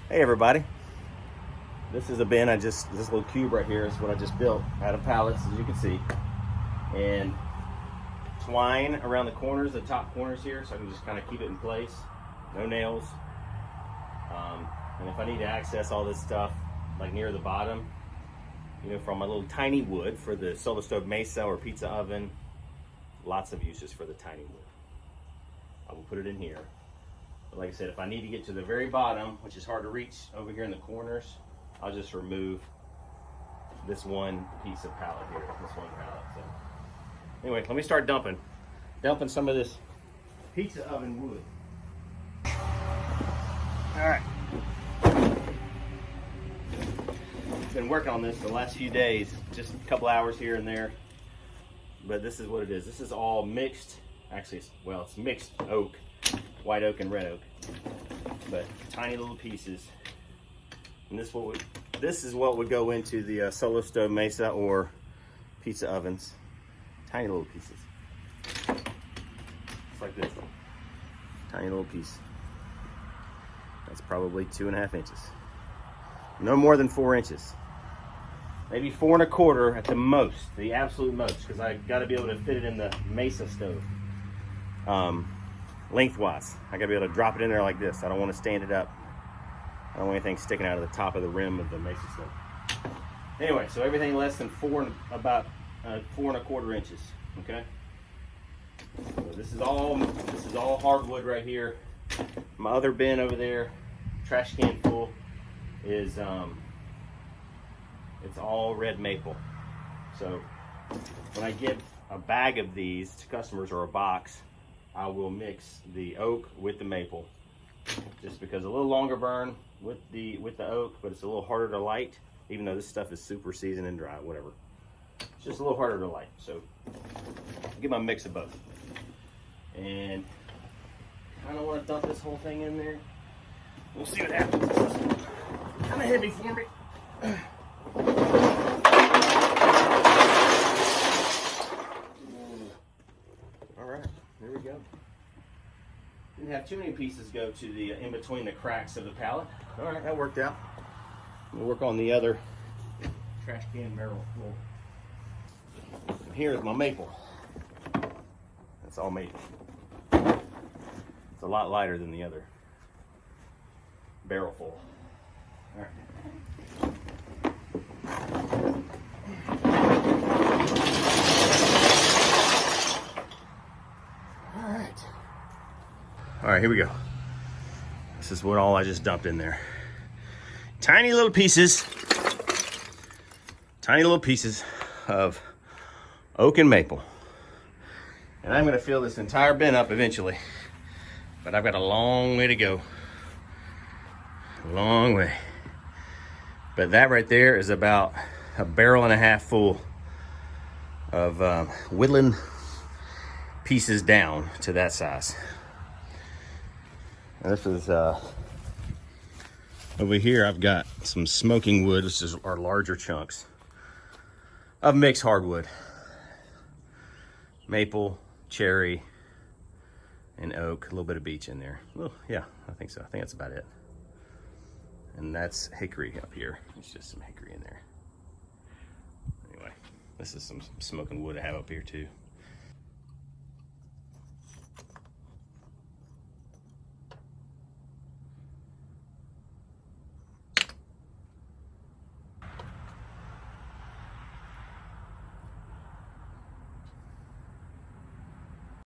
Hey everybody, this is a bin this little cube right here is what I just built out of pallets, as you can see, and twine around the corners, the top corners here, so I can just kind of keep it in place, no nails. And if I need to access all this stuff like near the bottom, you know, from my little tiny wood for the Solostove Mesa or pizza oven, lots of uses for the tiny wood. I will put it in here. But like I said, if I need to get to the very bottom, which is hard to reach over here in the corners, I'll just remove this one piece of pallet here, this one pallet. So anyway, let me start dumping some of this pizza oven wood. All right. Been working on this the last few days, just a couple hours here and there, but this is what it is. This is all mixed, actually, it's mixed oak, white oak and red oak, but tiny little pieces. And this is what would go into the Solostove Mesa or pizza ovens. Tiny little pieces. It's like this. Tiny little piece. That's probably 2.5 inches. No more than 4 inches. Maybe 4 1/4 at the most, the absolute most, because I got to be able to fit it in the Mesa stove. Lengthwise, I got to be able to drop it in there like this. I don't want to stand it up. I don't want anything sticking out of the top of the rim of the Mesa stove. Anyway, so everything less than about 4 1/4 inches. Okay. So this is all hardwood right here. My other bin over there, trash can full, is it's all red maple. So when I give a bag of these to customers or a box, I will mix the oak with the maple, just because a little longer burn with the oak, but it's a little harder to light, even though this stuff is super seasoned and dry, whatever. It's just a little harder to light. So I'll give my mix of both. And I don't want to dump this whole thing in there. We'll see what happens. This is kind of heavy for me. All right, there we go. Didn't have too many pieces go to the in between the cracks of the pallet. All right, that worked out. We'll work on the other trash can barrel full. Here's my maple. That's all maple. It's a lot lighter than the other barrel full. All right. All right, here we go. This is what all I just dumped in there. Tiny little pieces of oak and maple. And I'm gonna fill this entire bin up eventually, but I've got a long way to go. A long way. But that right there is about a barrel and a half full of whittling pieces down to that size. And this is over here. I've got some smoking wood, which is our larger chunks of mixed hardwood, maple, cherry, and oak. A little bit of beech in there. Well, yeah, I think so. I think that's about it. And that's hickory up here. There's just some hickory in there. Anyway, this is some smoking wood I have up here too.